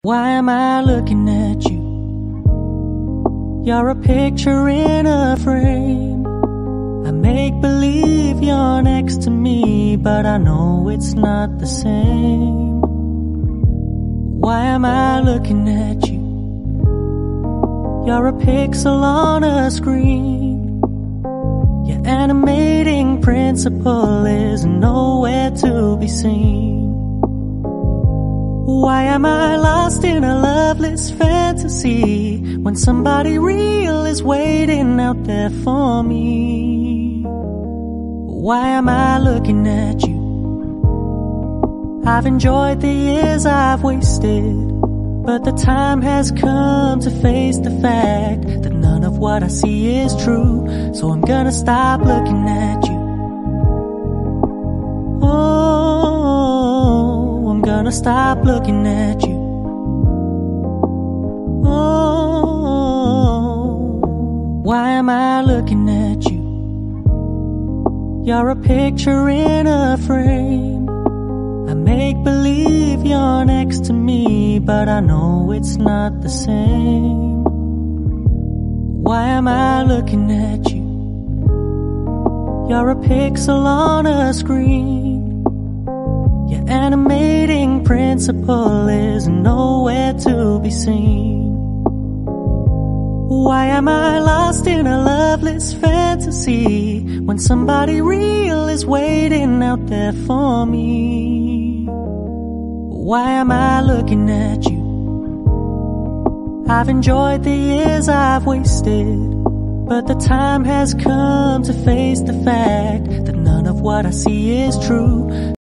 Why am I looking at you? You're a picture in a frame. I make believe you're next to me, but I know it's not the same. Why am I looking at you? You're a pixel on a screen. Your animating principle is nowhere to be seen. Why am I lost in a loveless fantasy when somebody real is waiting out there for me? Why am I looking at you? I've enjoyed the years I've wasted, but the time has come to face the fact that none of what I see is true. So I'm gonna stop looking at you. I'm gonna stop looking at you. Why am I looking at you? You're a picture in a frame. I make believe you're next to me, but I know it's not the same. Why am I looking at you? You're a pixel on a screen. Your animating principle is nowhere to be seen. Why am I lost in a loveless fantasy when somebody real is waiting out there for me? Why am I looking at you? I've enjoyed the years I've wasted, but the time has come to face the fact that none of what I see is true.